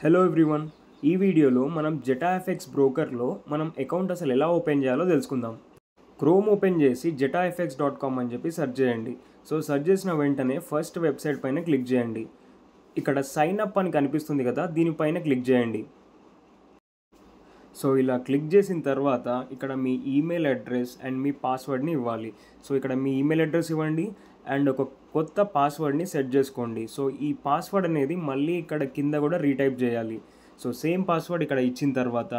Hello everyone. ఈ వీడియోలో మనం జెటాఎఫ్ఎక్స్ బ్రోకర్లో మనం అకౌంట్ అసలు ఎలా ఓపెన్ చేయాలో తెలుసుకుందాం. క్రోమ్ ఓపెన్ చేసి jetafx.com అని చెప్పి సెర్చ్ చేయండి. సో సెర్చ్ చేసిన వెంటనే ఫస్ట్ వెబ్సైట్ పైన క్లిక్ చేయండి. ఇక్కడ సైన్ అప్ అని కనిపిస్తుంది కదా, దీనిపైన క్లిక్ చేయండి. సో ఇలా క్లిక్ చేసిన తర్వాత ఇక్కడ మీ ఈమెయిల్ అడ్రస్ అండ్ మీ పాస్వర్డ్ని ఇవ్వాలి. సో ఇక్కడ మీ ఈమెయిల్ అడ్రస్ ఇవ్వండి అండ్ ఒక కొత్త పాస్వర్డ్ని సెట్ చేసుకోండి. సో ఈ పాస్వర్డ్ అనేది మళ్ళీ ఇక్కడ కింద కూడా రీటైప్ చేయాలి. సో సేమ్ పాస్వర్డ్ ఇక్కడ ఇచ్చిన తర్వాత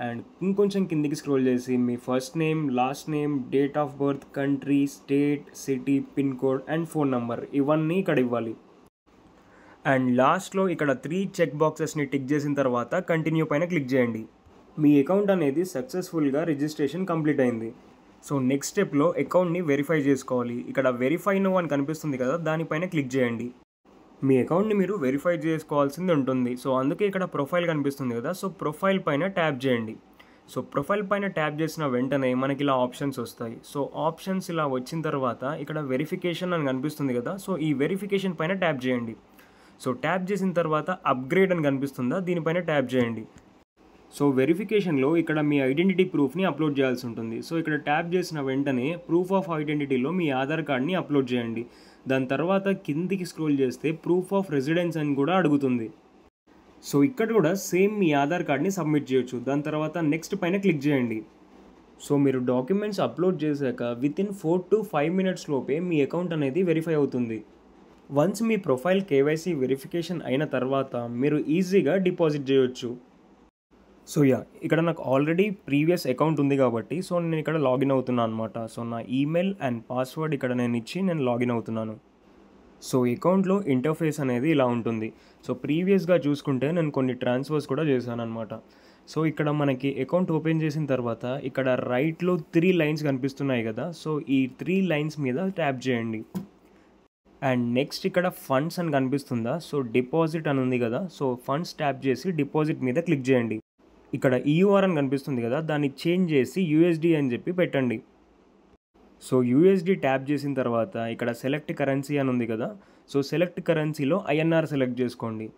అండ్ ఇంకొంచెం కిందికి స్క్రోల్ చేసి మీ first name, last name, date of birth, country, state, city, pin code and phone number ఇవన్నీ ఇక్కడ ఇవ్వాలి. అండ్ లాస్ట్లో ఇక్కడ 3 చెక్ బాక్సెస్ని టిక్ చేసిన తర్వాత కంటిన్యూ పైన క్లిక్ చేయండి. మీ అకౌంట్ అనేది సక్సెస్ఫుల్గా రిజిస్ట్రేషన్ కంప్లీట్ అయింది. సో నెక్స్ట్ స్టెప్లో అకౌంట్ని వెరిఫై చేసుకోవాలి. ఇక్కడ వెరిఫై నో అని కనిపిస్తుంది కదా, దానిపైన క్లిక్ చేయండి. మీ అకౌంట్ని మీరు వెరిఫై చేసుకోవాల్సింది ఉంటుంది. సో అందుకే ఇక్కడ ప్రొఫైల్ కనిపిస్తుంది కదా, సో ప్రొఫైల్ పైన ట్యాప్ చేయండి. సో ప్రొఫైల్ పైన ట్యాప్ చేసిన వెంటనే మనకి ఇలా ఆప్షన్స్ వస్తాయి. సో ఆప్షన్స్ ఇలా వచ్చిన తర్వాత ఇక్కడ వెరిఫికేషన్ అని కనిపిస్తుంది కదా, సో ఈ వెరిఫికేషన్ పైన ట్యాప్ చేయండి. సో ట్యాప్ చేసిన తర్వాత అప్గ్రేడ్ అని కనిపిస్తుందా, దీనిపైన ట్యాప్ చేయండి. సో వెరిఫికేషన్లో ఇక్కడ మీ ఐడెంటిటీ ప్రూఫ్ని అప్లోడ్ చేయాల్సి ఉంటుంది. సో ఇక్కడ ట్యాప్ చేసిన వెంటనే ప్రూఫ్ ఆఫ్ ఐడెంటిటీలో మీ ఆధార్ కార్డ్ని అప్లోడ్ చేయండి. దాని తర్వాత కిందికి స్క్రోల్ చేస్తే ప్రూఫ్ ఆఫ్ రెసిడెన్స్ అని కూడా అడుగుతుంది. సో ఇక్కడ కూడా సేమ్ మీ ఆధార్ కార్డ్ని సబ్మిట్ చేయొచ్చు. దాని తర్వాత నెక్స్ట్ పైన క్లిక్ చేయండి. సో మీరు డాక్యుమెంట్స్ అప్లోడ్ చేశాక వితిన్ 4 to 5 minutes లోపే మీ అకౌంట్ అనేది వెరిఫై అవుతుంది. వన్స్ మీ ప్రొఫైల్ కేవైసీ వెరిఫికేషన్ అయిన తర్వాత మీరు ఈజీగా డిపాజిట్ చేయొచ్చు. సో ఇక్కడ నాకు ఆల్రెడీ ప్రీవియస్ అకౌంట్ ఉంది కాబట్టి సో నేను ఇక్కడ లాగిన్ అవుతున్నాను అనమాట. సో నా ఈమెయిల్ అండ్ పాస్వర్డ్ ఇక్కడ నేను లాగిన్ అవుతున్నాను. సో అకౌంట్లో ఇంటర్ఫేస్ అనేది ఇలా ఉంటుంది. సో ప్రీవియస్గా చూసుకుంటే నేను కొన్ని ట్రాన్స్ఫర్స్ కూడా చేశాను అనమాట. సో ఇక్కడ మనకి అకౌంట్ ఓపెన్ చేసిన తర్వాత ఇక్కడ రైట్లో 3 లైన్స్ కనిపిస్తున్నాయి కదా, సో ఈ 3 లైన్స్ మీద ట్యాప్ చేయండి. అండ్ నెక్స్ట్ ఇక్కడ ఫండ్స్ అని కనిపిస్తుందా, సో డిపాజిట్ అని ఉంది కదా, సో ఫండ్స్ ట్యాప్ చేసి డిపాజిట్ మీద క్లిక్ చేయండి. ఇక్కడ EUR అని కనిపిస్తుంది కదా, దాన్ని చేంజ్ చేసి USD అని చెప్పి పెట్టండి. సో USD ట్యాప్ చేసిన తర్వాత ఇక్కడ సెలెక్ట్ కరెన్సీ అని ఉంది కదా, సో సెలెక్ట్ కరెన్సీలో INR సెలెక్ట్ చేసుకోండి.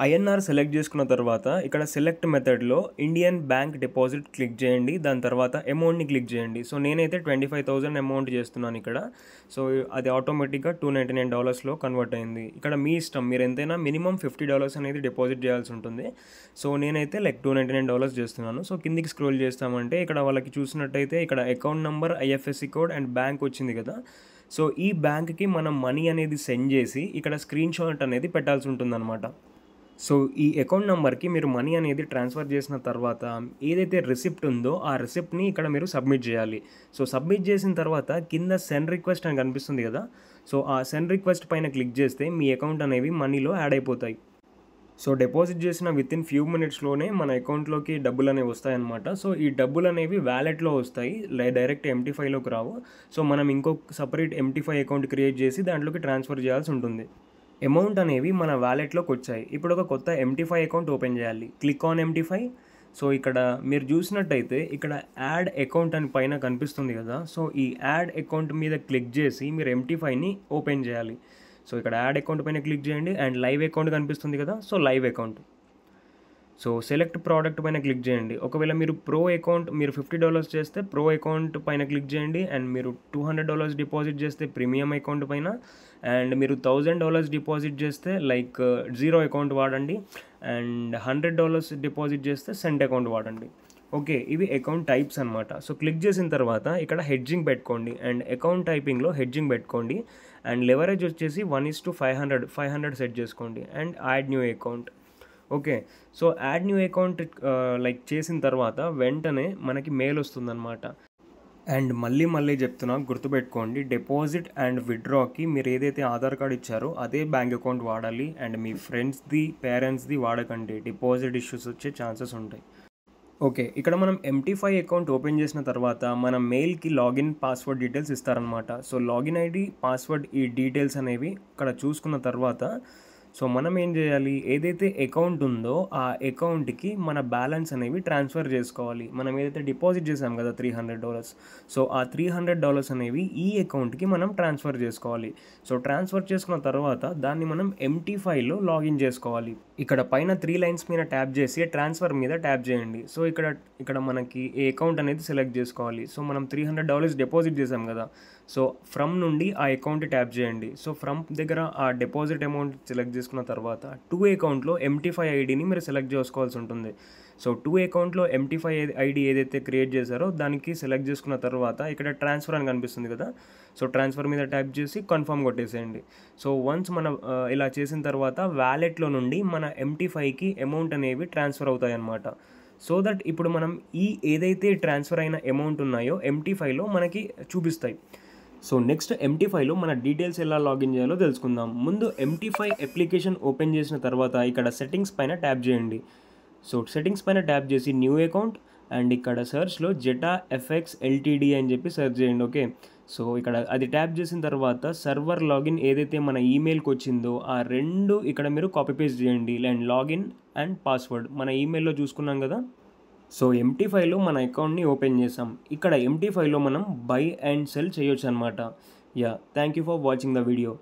INR సెలెక్ట్ చేసుకున్న తర్వాత ఇక్కడ సెలెక్ట్ మెథడ్లో ఇండియన్ బ్యాంక్ డిపాజిట్ క్లిక్ చేయండి. దాని తర్వాత అమౌంట్ని క్లిక్ చేయండి. సో నేనైతే 25,000 అమౌంట్ చేస్తున్నాను ఇక్కడ. సో అది ఆటోమేటిక్గా $299లో కన్వర్ట్ అయింది. ఇక్కడ మీ ఇష్టం, మీరు ఎంతైనా మినిమం $50 అనేది డిపాజిట్ చేయాల్సి ఉంటుంది. సో నేనైతే $299 చేస్తున్నాను. సో కిందికి స్క్రోల్ చేస్తామంటే ఇక్కడ వాళ్ళకి చూసినట్టయితే ఇక్కడ account number, IFSC code and bank వచ్చింది కదా. సో ఈ బ్యాంక్కి మనం మనీ అనేది సెండ్ చేసి ఇక్కడ స్క్రీన్ షాట్ అనేది పెట్టాల్సి ఉంటుందన్నమాట. సో ఈ అకౌంట్ నెంబర్కి మీరు మనీ అనేది ట్రాన్స్ఫర్ చేసిన తర్వాత ఏదైతే రిసిప్ట్ ఉందో ఆ రిసిప్ట్ని ఇక్కడ మీరు సబ్మిట్ చేయాలి. సో సబ్మిట్ చేసిన తర్వాత కింద సెండ్ రిక్వెస్ట్ అని కనిపిస్తుంది కదా, సో ఆ సెండ్ రిక్వెస్ట్ పైన క్లిక్ చేస్తే మీ అకౌంట్ అనేవి మనీలో యాడ్ అయిపోతాయి. సో డిపాజిట్ చేసిన వితిన్ ఫ్యూ మినిట్స్లోనే మన అకౌంట్లోకి డబ్బులు అనేవి వస్తాయన్నమాట. సో ఈ డబ్బులు అనేవి వ్యాలెట్లో వస్తాయి, డైరెక్ట్ MT5లోకి రావు. సో మనం ఇంకొక సపరేట్ MT5 అకౌంట్ క్రియేట్ చేసి దాంట్లోకి ట్రాన్స్ఫర్ చేయాల్సి ఉంటుంది. అమౌంట్ అనేవి మన వ్యాలెట్లోకి వచ్చాయి. ఇప్పుడు ఒక కొత్త MT5 అకౌంట్ ఓపెన్ చేయాలి. Click on MT5. సో ఇక్కడ మీరు చూసినట్టయితే ఇక్కడ యాడ్ అకౌంట్ అని పైన కనిపిస్తుంది కదా, సో ఈ యాడ్ అకౌంట్ మీద క్లిక్ చేసి మీరు MT5ని ఓపెన్ చేయాలి. సో ఇక్కడ యాడ్ అకౌంట్ పైన క్లిక్ చేయండి అండ్ లైవ్ అకౌంట్ కనిపిస్తుంది కదా, so live account. So select product పైన క్లిక్ చేయండి. ఒకవేళ మీరు ప్రో అకౌంట్ మీరు $50 చేస్తే ప్రో అకౌంట్ పైన క్లిక్ చేయండి. అండ్ మీరు $200 డిపాజిట్ చేస్తే ప్రీమియం అకౌంట్ పైన, అండ్ మీరు $1000 డిపాజిట్ చేస్తే లైక్ జీరో అకౌంట్ వాడండి. అండ్ $100 డిపాజిట్ చేస్తే సెంట్ అకౌంట్ వాడండి. ఓకే, ఇవి అకౌంట్ టైప్స్ అనమాట. సో క్లిక్ చేసిన తర్వాత ఇక్కడ హెడ్జింగ్ పెట్టుకోండి అండ్ అకౌంట్ టైపింగ్లో హెడ్జింగ్ పెట్టుకోండి. అండ్ లెవరేజ్ వచ్చేసి 1:500 సెట్ చేసుకోండి and add new account. Okay, so add new account like చేసిన తర్వాత వెంటనే మనకి మెయిల్ వస్తుందన్నమాట. అండ్ మళ్ళీ చెప్తున్నా, గుర్తుపెట్టుకోండి, డిపాజిట్ అండ్ విత్డ్రాకి మీరు ఏదైతే ఆధార్ కార్డ్ ఇచ్చారో అదే బ్యాంక్ అకౌంట్ వాడాలి. అండ్ మీ ఫ్రెండ్స్ది, పేరెంట్స్ది వాడకండి, డిపాజిట్ ఇష్యూస్ వచ్చే ఛాన్సెస్ ఉంటాయి. ఓకే, ఇక్కడ మనం MT5 అకౌంట్ ఓపెన్ చేసిన తర్వాత మన మెయిల్కి లాగిన్ పాస్వర్డ్ డీటెయిల్స్ ఇస్తారనమాట. సో లాగిన్ ID, పాస్వర్డ్, ఈ డీటెయిల్స్ అనేవి ఇక్కడ చూసుకున్న తర్వాత సో మనం ఏం చేయాలి, ఏదైతే అకౌంట్ ఉందో ఆ అకౌంట్కి మన బ్యాలెన్స్ అనేవి ట్రాన్స్ఫర్ చేసుకోవాలి. మనం ఏదైతే డిపాజిట్ చేసాం కదా $300, సో ఆ $300 అనేవి ఈ అకౌంట్కి మనం ట్రాన్స్ఫర్ చేసుకోవాలి. సో ట్రాన్స్ఫర్ చేసుకున్న తర్వాత దాన్ని మనం MT5లో లాగిన్ చేసుకోవాలి. ఇక్కడ పైన 3 లైన్స్ మీద ట్యాప్ చేసి ట్రాన్స్ఫర్ మీద ట్యాప్ చేయండి. సో ఇక్కడ మనకి ఏ అకౌంట్ అనేది సెలెక్ట్ చేసుకోవాలి. సో మనం $300 డిపాజిట్ చేసాం కదా, సో ఫ్రమ్ నుండి ఆ అకౌంట్ ట్యాప్ చేయండి. సో ఫ్రమ్ దగ్గర ఆ డిపాజిట్ అమౌంట్ సెలెక్ట్ చేసుకున్న తర్వాత టు అకౌంట్లో MT5 ఐడిని మీరు సెలెక్ట్ చేసుకోవాల్సి ఉంటుంది. సో టు అకౌంట్లో MT5 ఐడి ఏదైతే క్రియేట్ చేశారో దానికి సెలెక్ట్ చేసుకున్న తర్వాత ఇక్కడ ట్రాన్స్ఫర్ అని కనిపిస్తుంది కదా, సో ట్రాన్స్ఫర్ మీద ట్యాప్ చేసి కన్ఫర్మ్ కొట్టేసేయండి. సో వన్స్ మనం ఇలా చేసిన తర్వాత వ్యాలెట్లో నుండి మన MT5కి అమౌంట్ అనేవి ట్రాన్స్ఫర్ అవుతాయి అన్నమాట. సో దట్ ఇప్పుడు మనం ఏదైతే ట్రాన్స్ఫర్ అయిన అమౌంట్ ఉన్నాయో MT5లో మనకి చూపిస్తాయి. సో నెక్స్ట్ MT5లో మన డీటెయిల్స్ ఎలా లాగిన్ చేయాలో తెలుసుకుందాం. ముందు MT5 అప్లికేషన్ ఓపెన్ చేసిన తర్వాత ఇక్కడ సెట్టింగ్స్ పైన ట్యాప్ చేయండి. సో సెట్టింగ్స్ పైన ట్యాప్ చేసి న్యూ అకౌంట్ అండ్ ఇక్కడ సర్చ్లో జెటా ఎఫ్ఎక్స్ ఎల్టీడీ అని చెప్పి సెర్చ్ చేయండి. ఓకే, సో ఇక్కడ అది ట్యాప్ చేసిన తర్వాత సర్వర్ లాగిన్ ఏదైతే మన ఈమెయిల్కి వచ్చిందో ఆ రెండు ఇక్కడ మీరు కాపీ పేస్ట్ చేయండి. అండ్ లాగిన్ అండ్ పాస్వర్డ్ మన ఈమెయిల్లో చూసుకున్నాం కదా. సో MT5లో మన అకౌంట్ని ఓపెన్ చేసాం. ఇక్కడ MT5లో మనం బై అండ్ సెల్ చేయొచ్చు అనమాట. Yeah, thank you for watching the video.